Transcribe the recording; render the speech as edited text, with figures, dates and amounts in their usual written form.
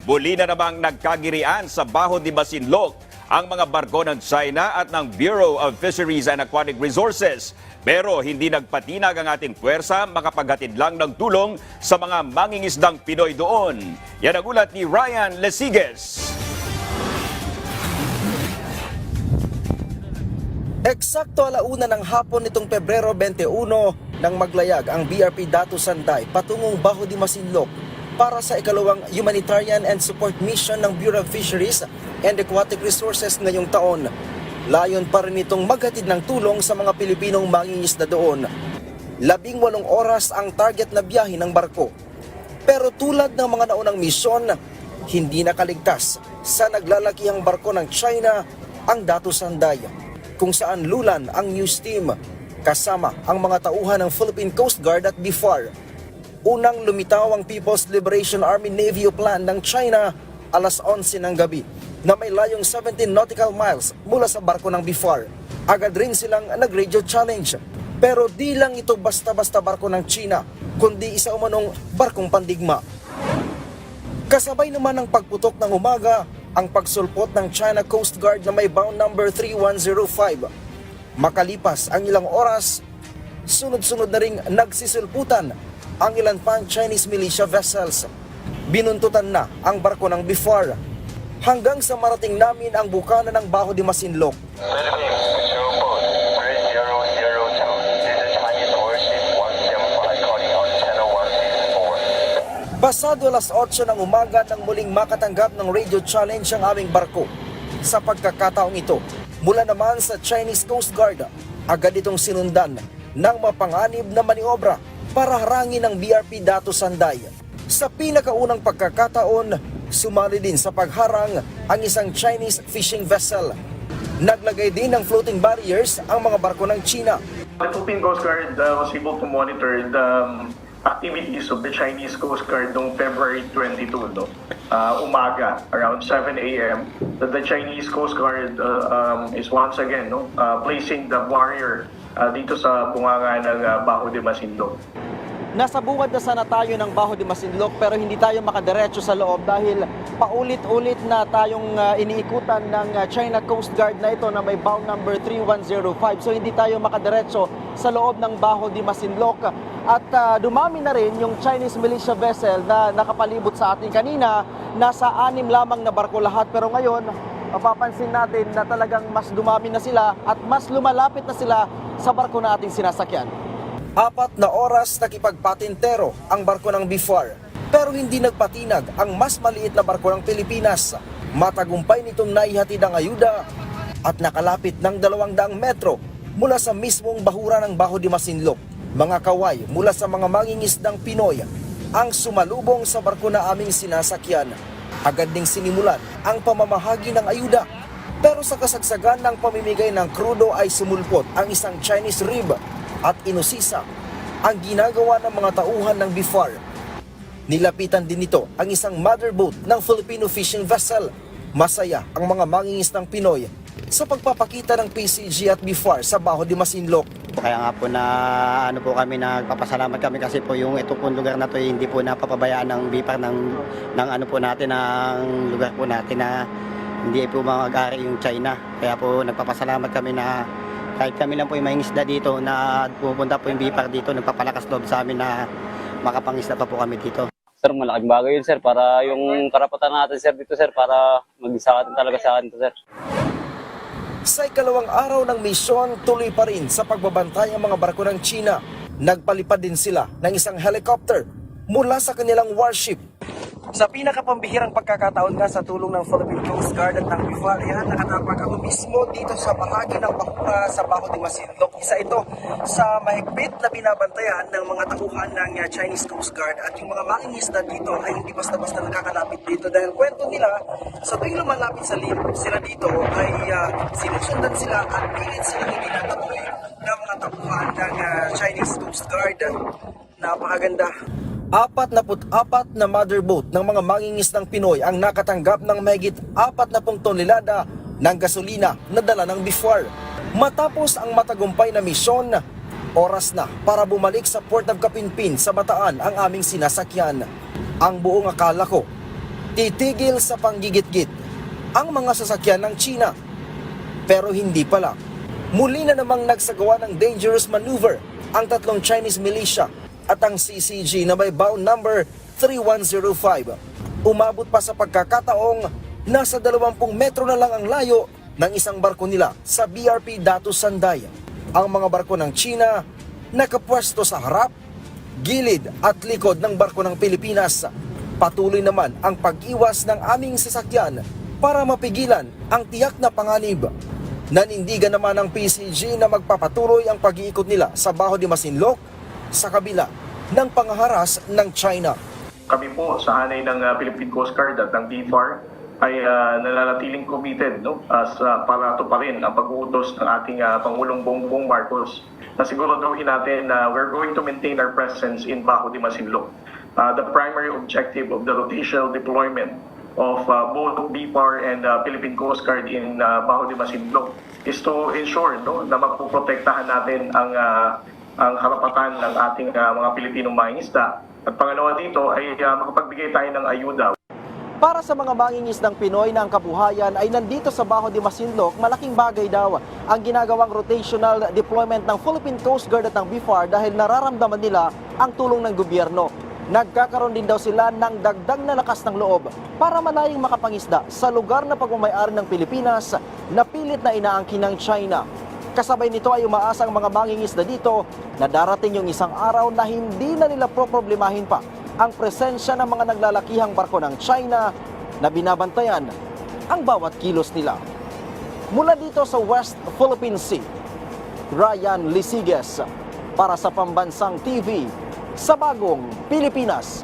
Muli na namang nagkagirian sa Baho de Masinloc ang mga barko ng China at ng Bureau of Fisheries and Aquatic Resources. Pero hindi nagpatinag ang ating puwersa makapaghatid lang ng tulong sa mga mangingisdang Pinoy doon. Yan ang ulat ni Ryan Lesigues. Eksakto alauna ng hapon nitong Pebrero 21 nang maglayag ang BRP Datu Sanday patungong Baho de Masinloc para sa ikalawang humanitarian and support mission ng Bureau of Fisheries and Aquatic Resources ngayong taon. Layon pa rin itong maghatid ng tulong sa mga Pilipinong mangingisda doon. 18 oras ang target na biyahe ng barko. Pero tulad ng mga naunang misyon, hindi nakaligtas sa naglalakihang barko ng China ang Datu Sanday, kung saan lulan ang news team kasama ang mga tauhan ng Philippine Coast Guard at BFAR. Unang lumitaw ang People's Liberation Army Navy Plan ng China alas 11 ng gabi na may layong 17 nautical miles mula sa barko ng BFAR. Agad rin silang nag-radio challenge. Pero di lang ito basta-basta barko ng China, kundi isa umanong barkong pandigma. Kasabay naman ng pagputok ng umaga, ang pagsulpot ng China Coast Guard na may bound number 3105. Makalipas ang ilang oras, sunod-sunod na ring nagsisulputan ang ilan pang Chinese militia vessels. Binuntutan na ang barko ng BFAR hanggang sa marating namin ang bukana ng Baho de Masinloc. Pasado alas 8 ng umaga nang muling makatanggap ng radio challenge ang aming barko. Sa pagkakataong ito, mula naman sa Chinese Coast Guard, agad itong sinundan ng mapanganib na maniobra para harangin ang BRP Datu Sanday. Sa pinakaunang pagkakataon, sumali din sa pagharang ang isang Chinese fishing vessel. Naglagay din ng floating barriers ang mga barko ng China. The Philippine Coast Guard was able to monitor the activities of the Chinese Coast Guard noong February 22, umaga, around 7 a.m. That the Chinese Coast Guard is once again placing the barrier dito sa bunganga ng Baho de Masinloc. Nasa bungad na sana tayo ng Baho de Masinloc pero hindi tayo makadiretso sa loob dahil paulit-ulit na tayong iniikutan ng China Coast Guard na ito na may bound number 3105. So hindi tayo makadiretso sa loob ng Baho de Masinloc. At dumami na rin yung Chinese militia vessel na nakapalibot sa atin kanina. Nasa 6 lamang na barko lahat pero ngayon mapapansin natin na talagang mas dumami na sila at mas lumalapit na sila sa barko na ating sinasakyan. 4 na oras nakipagpatintero ang barko ng BFAR pero hindi nagpatinag ang mas maliit na barko ng Pilipinas. Matagumpay nitong naihatid ang ayuda at nakalapit ng 200 metro mula sa mismong bahura ng Baho de Masinloc. Mga kaway mula sa mga mangingisdang Pinoy ang sumalubong sa barko na aming sinasakyan. Agad ding sinimulan ang pamamahagi ng ayuda. Pero sa kasagsagan ng pamimigay ng krudo ay sumulpot ang isang Chinese rib at inusisa ang ginagawa ng mga tauhan ng BFAR. Nilapitan din nito ang isang mother boat ng Filipino fishing vessel. Masaya ang mga mangingisdang Pinoy sa pagpapakita ng PCG at BFAR sa Baho de Masinloc. Kaya nga po na kami nagpapasalamat kami kasi po yung ito pong lugar na to hindi po napapabayaan ng BFAR ng lugar po natin na hindi po mag-ari yung China. Kaya po nagpapasalamat kami na kahit kami lang po yung mangingisda dito na pupunta po yung BFAR dito, nagpapalakas loob sa amin na makapangisda pa po kami dito. Sir, malaking bagay yun sir para yung karapatan natin sir dito sir para mag-isa talaga sa akin to sir. Sa ikalawang araw ng misyon, tuloy pa rin sa pagbabantay ang mga barko ng China. Nagpalipad din sila ng isang helicopter mula sa kanilang warship. Sa pinakapambihirang pagkakataon nga sa tulong ng Philippine Coast Guard at ng BFAR, nakatapag ako mismo dito sa bahagi ng bahura sa Baho de Masinloc. Isa ito sa mahigpit na binabantayan ng mga tauhan ng Chinese Coast Guard at yung mga mangingisda dito ay hindi basta-basta nakakalapit dito dahil kwento nila sa tuwing lumalapit sila dito ay sinusundan sila at pilit silang itinataboy ng mga tauhan ng Chinese Coast Guard. Napakaganda. 44 na mother boat ng mga mangingisdang Pinoy ang nakatanggap ng mahigit 40 tonelada ng gasolina na dala ng BFAR. Matapos ang matagumpay na misyon, oras na para bumalik sa Port of Kapinpin sa Bataan ang aming sinasakyan. Ang buong akala ko titigil sa panggigit-git ang mga sasakyan ng China. Pero hindi pala. Muli na namang nagsagawa ng dangerous maneuver ang tatlong Chinese militia at ang CCG na may bound number 3105. Umabot pa sa pagkakataong nasa 20 metro na lang ang layo ng isang barko nila sa BRP Datu Sanday. Ang mga barko ng China nakapwesto sa harap, gilid at likod ng barko ng Pilipinas. Patuloy naman ang pag-iwas ng aming sasakyan para mapigilan ang tiyak na panganib. Nanindigan naman ang PCG na magpapatuloy ang pag-iikot nila sa Baho de Masinloc sa kabila ng pangharas ng China. Kami po sa hanay ng Philippine Coast Guard at ng BFAR ay nananatiling committed para tuparin ang pag-uutos ng ating Pangulong Bongbong Marcos na siguraduhin natin na we're going to maintain our presence in Baho de Masinloc. The primary objective of the rotational deployment of both BFAR and Philippine Coast Guard in Baho de Masinloc is to ensure na mapoprotektahan natin ang karapatan ng ating mga Pilipinong mangingisda. At pangalawa dito ay makapagbigay tayo ng ayuda. Para sa mga mangingisdang Pinoy na ang kabuhayan ay nandito sa Baho de Masinloc, malaking bagay daw ang ginagawang rotational deployment ng Philippine Coast Guard at ng BFAR dahil nararamdaman nila ang tulong ng gobyerno. Nagkakaroon din daw sila ng dagdag na lakas ng loob para manayang makapangisda sa lugar na pagmamayari ng Pilipinas na pilit na inaangkin ng China. Kasabay nito ay umaasa ang mga mangingisda dito na darating yung isang araw na hindi na nila problemahin pa ang presensya ng mga naglalakihang barko ng China na binabantayan ang bawat kilos nila. Mula dito sa West Philippine Sea, Ryan Lisiges para sa Pambansang TV sa Bagong Pilipinas.